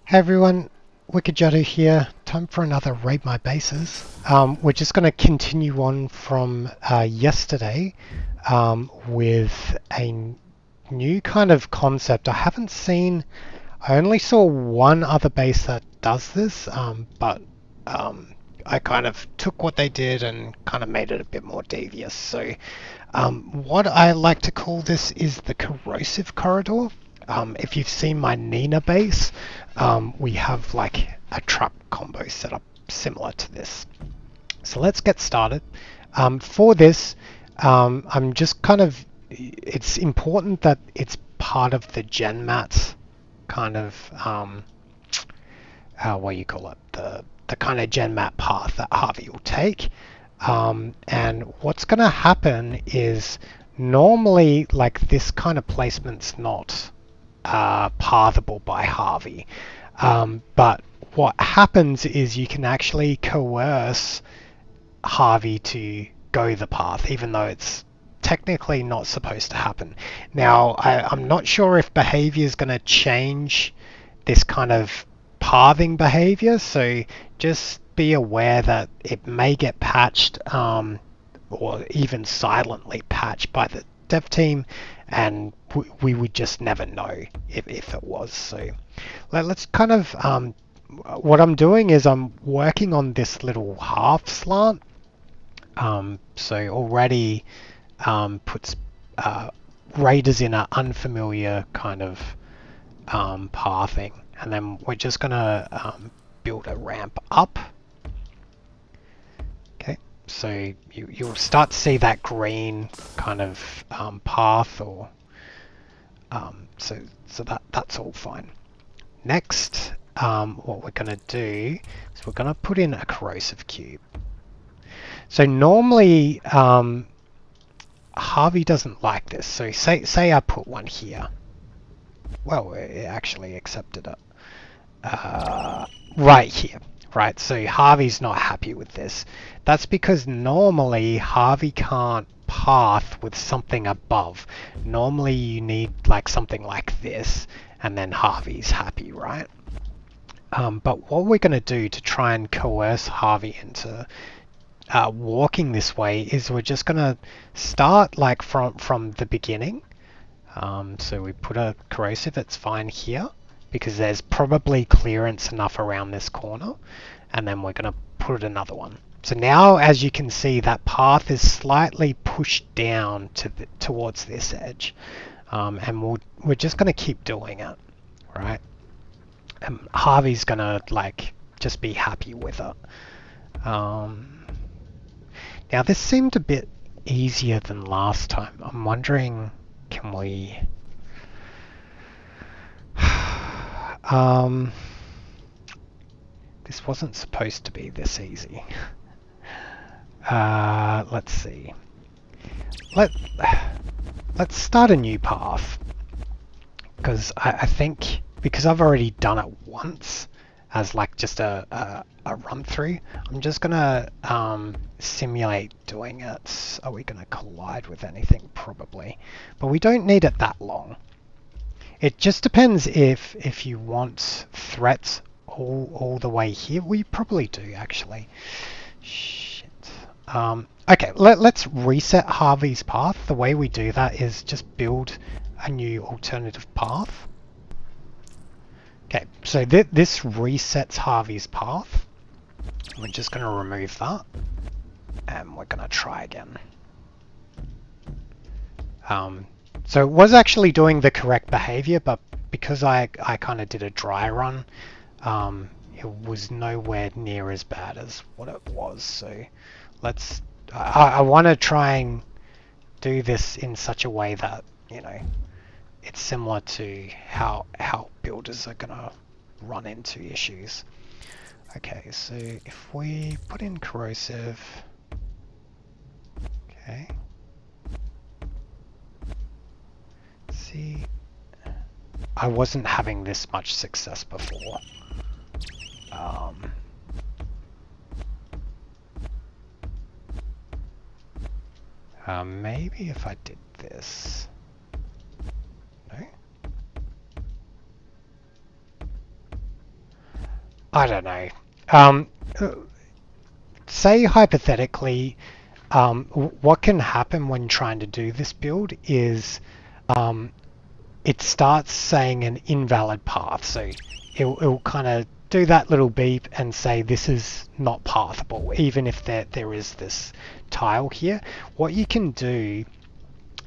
Hey everyone, Wicked Jutto here. Time for another Raid My Bases. We're just going to continue on from yesterday with a new kind of concept. I only saw one other base that does this, but I kind of took what they did and kind of made it a bit more devious. So what I like to call this is the Corrosive Corridor. If you've seen my Neenah base, we have like a trap combo set up similar to this. So let's get started. For this, I'm just kind of, it's important that it's part of the gen mat kind of, what do you call it, the kind of gen mat path that Harvey will take. And what's going to happen is normally like this kind of placement's not pathable by Harvey. But what happens is you can actually coerce Harvey to go the path, even though it's technically not supposed to happen. Now, I'm not sure if behavior is going to change this kind of pathing behavior, so just be aware that it may get patched or even silently patched by the dev team, and we would just never know if it was. So let's kind of what I'm doing is I'm working on this little half slant, so already puts raiders in an unfamiliar kind of pathing, and then we're just gonna build a ramp up. So you'll start to see that green kind of path, or so that's all fine. Next, what we're going to do is we're going to put in a corrosive cube. So normally Harvey doesn't like this. So say I put one here. Well, it actually accepted it right here. Right, so Harvey's not happy with this. That's because normally Harvey can't path with something above. Normally you need like something like this, and then Harvey's happy, right? But what we're going to do to try and coerce Harvey into walking this way is we're just going to start like from the beginning. So we put a corrosive, it's fine here, because there's probably clearance enough around this corner, and then we're going to put another one. So now, as you can see, that path is slightly pushed down towards this edge, and we're just going to keep doing it, right? And Harvey's going to like just be happy with it. Now this seemed a bit easier than last time. I'm wondering, can we... this wasn't supposed to be this easy. Let's see. Let's start a new path, because I think because I've already done it once as like just a run through, I'm just gonna simulate doing it. Are we gonna collide with anything? Probably, but we don't need it that long. It just depends if you want threats all the way here. We probably do, actually. Shit. Okay, let's reset Harvey's path. The way we do that is just build a new alternative path. Okay, so this resets Harvey's path. We're just going to remove that, and we're going to try again. So it was actually doing the correct behavior, but because I kind of did a dry run, it was nowhere near as bad as what it was. So I want to try and do this in such a way that, you know, it's similar to how builders are going to run into issues. Okay, so if we put in corrosive, okay. See, I wasn't having this much success before. Maybe if I did this. No? I don't know. Um, say hypothetically, what can happen when trying to do this build is it starts saying an invalid path. So it'll kind of do that little beep and say this is not pathable, even if there is this tile here. What you can do,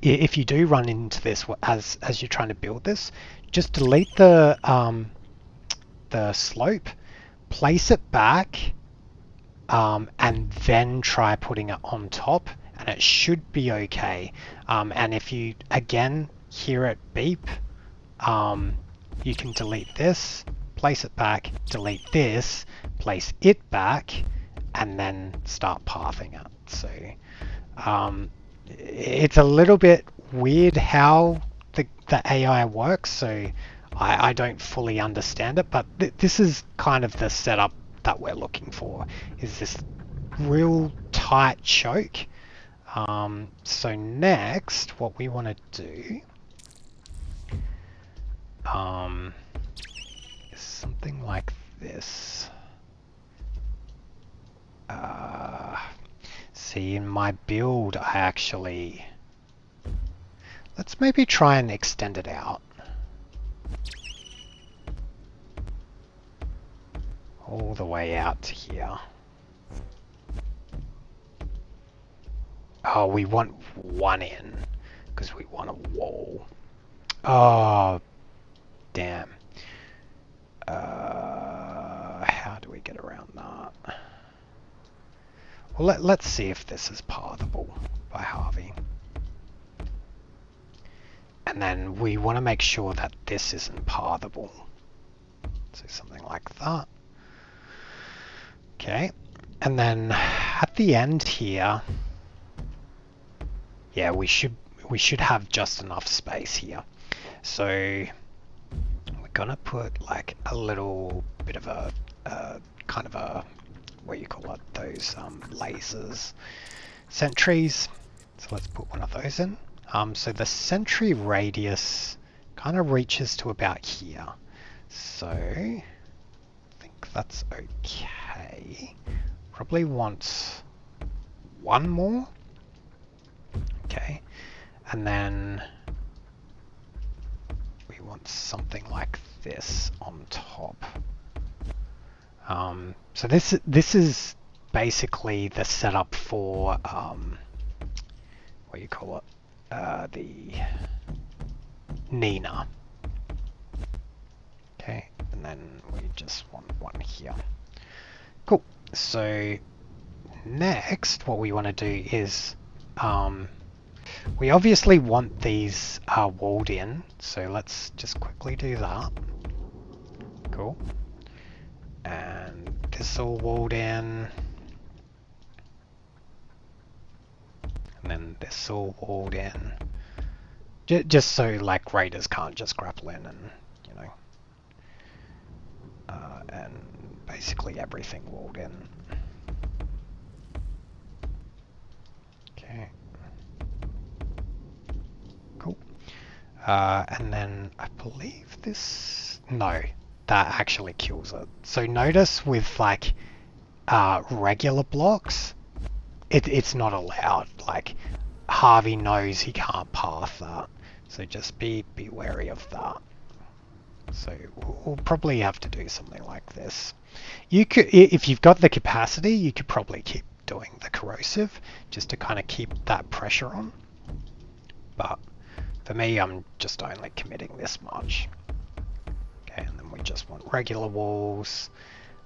if you do run into this as you're trying to build this, just delete the slope, place it back, and then try putting it on top, and it should be okay. And if you again hear it beep, you can delete this, place it back, delete this, place it back, and then start pathing it. So it's a little bit weird how the AI works, so I don't fully understand it, but this is kind of the setup that we're looking for, is this real tight choke. So next, what we want to do is something like this. See, in my build, I actually... Let's maybe try and extend it out. All the way out to here. Oh, we want one in, because we want a wall. Oh, damn. How do we get around that? Well, let's see if this is pathable by Harvey. And then we want to make sure that this isn't pathable. So something like that. Okay. And then at the end here, yeah, we should have just enough space here. So we're gonna put like a little bit of a kind of a, what do you call it, those lasers, sentries. So let's put one of those in. So the sentry radius kind of reaches to about here. So I think that's okay. Probably want one more. Okay, and then we want something like this on top. So this is basically the setup for what do you call it? The Neenah. Okay, and then we just want one here. Cool. So next, what we want to do is we obviously want these walled in, so let's just quickly do that. Cool. And this all walled in. And then this all walled in. Just so like raiders can't just grapple in and, you know. And basically everything walled in. Okay. Cool. And then I believe this... No, that actually kills it. So notice with like regular blocks, it's not allowed. Like Harvey knows he can't path that. So just be wary of that. So we'll probably have to do something like this. You could, if you've got the capacity, you could probably keep doing the corrosive just to kind of keep that pressure on. But for me, I'm just only committing this much. Okay, and then we just want regular walls.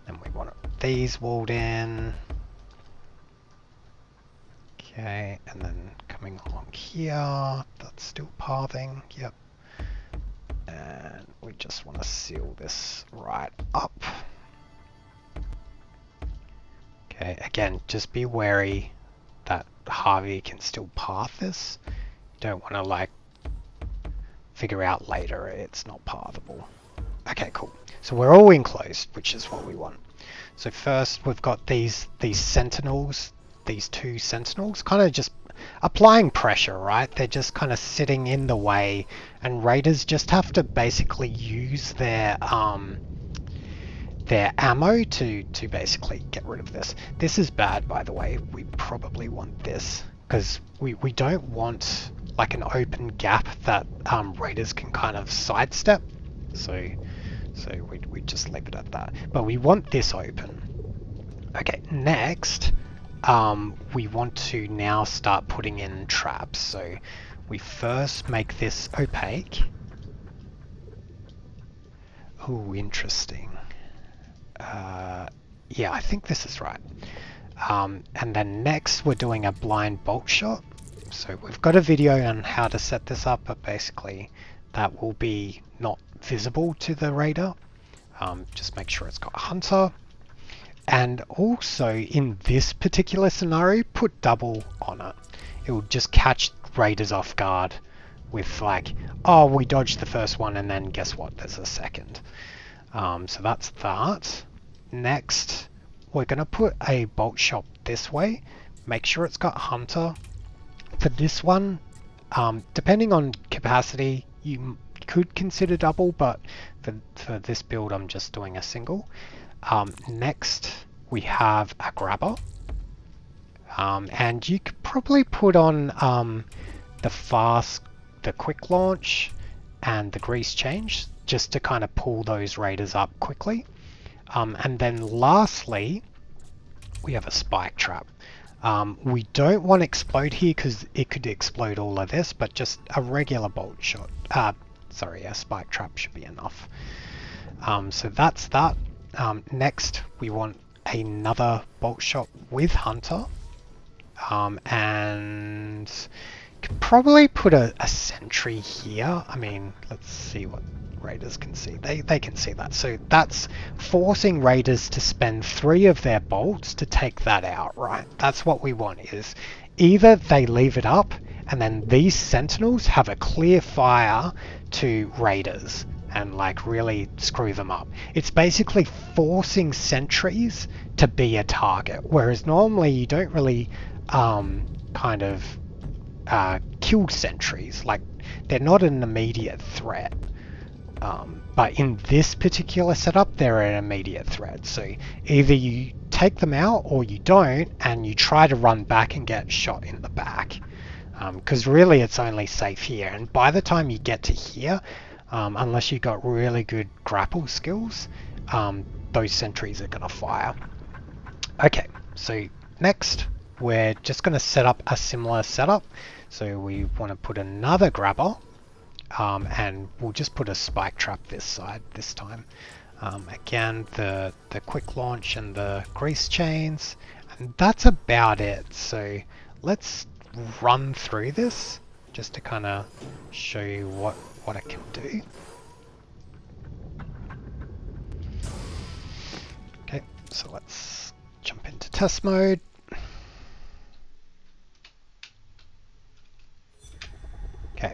Then we want these walled in. Okay, and then coming along here, that's still pathing, yep. And we just want to seal this right up. Okay, again, just be wary that Harvey can still path this. You don't want to like figure out later it's not pathable. Okay, cool. So we're all enclosed, which is what we want. So first we've got these sentinels, these two sentinels, kind of just applying pressure, right? They're just kind of sitting in the way, and raiders just have to basically use their their ammo to basically get rid of this. This is bad, by the way. We probably want this because we don't want like an open gap that raiders can kind of sidestep. So we just leave it at that. But we want this open. Okay, next we want to now start putting in traps. So we first make this opaque. Oh, interesting. Yeah, I think this is right. And then next we're doing a blind bolt shot. So we've got a video on how to set this up, but basically that will be not visible to the raider. Just make sure it's got Hunter. And also in this particular scenario, put double on it. It will just catch raiders off guard with like, oh, we dodged the first one and then guess what, there's a second. So that's that. Next, we're going to put a bolt shot this way. Make sure it's got Hunter. For this one, depending on capacity, you could consider double, but for this build I'm just doing a single. Next, we have a grabber. And you could probably put on the quick launch and the grease change just to kind of pull those raiders up quickly. And then lastly, we have a spike trap. We don't want to explode here because it could explode all of this, but just a regular bolt shot. Sorry, a spike trap should be enough. So that's that. Next, we want another bolt shot with Hunter. And could probably put a sentry here. I mean, let's see what raiders can see. They can see that. So that's forcing raiders to spend 3 of their bolts to take that out, right? That's what we want, is either they leave it up and then these sentinels have a clear fire to raiders and like really screw them up. It's basically forcing sentries to be a target, whereas normally you don't really kind of kill sentries. Like, they're not an immediate threat. But in this particular setup, they're an immediate threat. So either you take them out or you don't, and you try to run back and get shot in the back. Because really it's only safe here. And by the time you get to here, unless you've got really good grapple skills, those sentries are going to fire. Okay, so next we're just going to set up a similar setup. So we want to put another grabber. And we'll just put a spike trap this side this time. Again, the quick launch and the grease chains, and that's about it. So let's run through this just to kind of show you what it can do. Okay, so let's jump into test mode. Okay.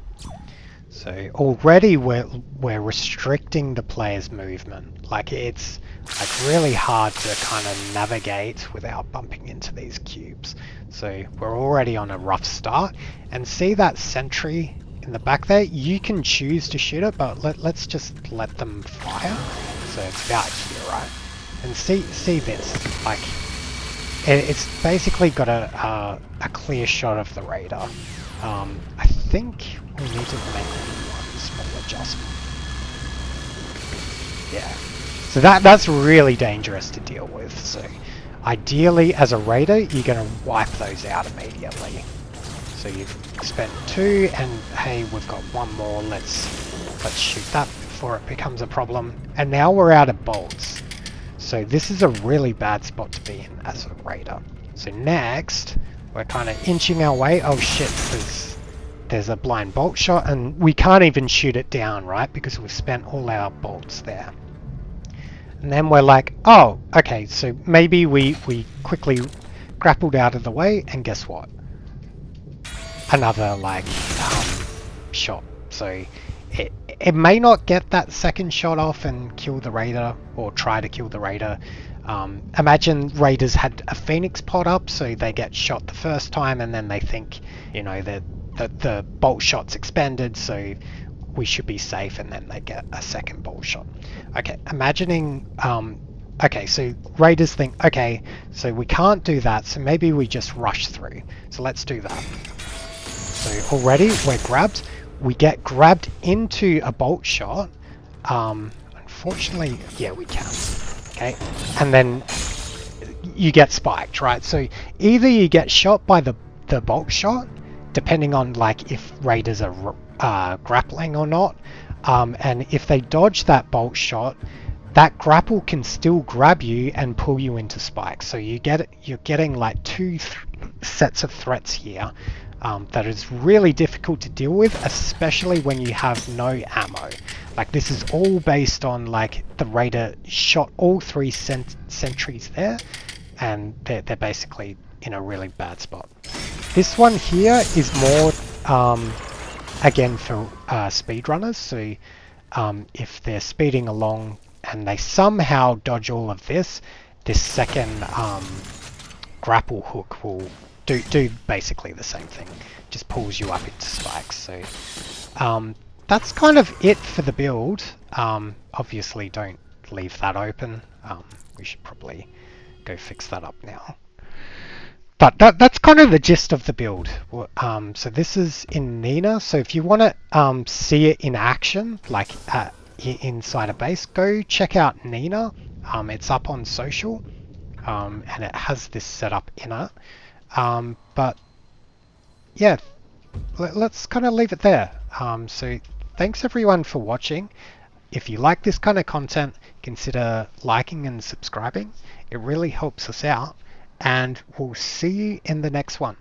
So already we're restricting the player's movement. Like, it's like really hard to kind of navigate without bumping into these cubes. So we're already on a rough start. And see that sentry in the back there? You can choose to shoot it, but let's just let them fire. So it's about here, right? And see this? Like, it's basically got a clear shot of the raider. I think we need to make one small adjustment. Yeah. So that's really dangerous to deal with. So ideally, as a raider, you're going to wipe those out immediately. So you've spent 2, and hey, we've got 1 more. Let's shoot that before it becomes a problem. And now we're out of bolts. So this is a really bad spot to be in as a raider. So next, we're kind of inching our way. Oh shit, there's a blind bolt shot, and we can't even shoot it down, right? Because we've spent all our bolts there. And then we're like, oh, okay, so maybe we quickly grappled out of the way, and guess what? Another, like, shot. So it may not get that second shot off and kill the raider, or try to kill the raider. Imagine raiders had a phoenix pod up, so they get shot the first time, and then they think, you know, that the bolt shot's expended, so we should be safe, and then they get a second bolt shot. Okay, imagining Okay, so raiders think, okay, so we can't do that, so maybe we just rush through. So let's do that. So already we're grabbed. We get grabbed into a bolt shot. Unfortunately, yeah, we can. Okay, and then you get spiked, right? So either you get shot by the bolt shot, depending on like if raiders are grappling or not, and if they dodge that bolt shot, that grapple can still grab you and pull you into spikes. So you're getting like two sets of threats here that is really difficult to deal with, especially when you have no ammo. Like this is all based on like the raider shot all three sentries there, and they're basically in a really bad spot. This one here is more again for speedrunners. So if they're speeding along and they somehow dodge all of this, this second grapple hook will do basically the same thing, just pulls you up into spikes. So that's kind of it for the build. Obviously don't leave that open. We should probably go fix that up now. But that's kind of the gist of the build. So this is in Neenah. So if you want to see it in action, like inside a base, go check out Neenah. It's up on social, and it has this setup in it. But yeah, let's kind of leave it there. So thanks everyone for watching. If you like this kind of content, consider liking and subscribing. It really helps us out. And we'll see you in the next one.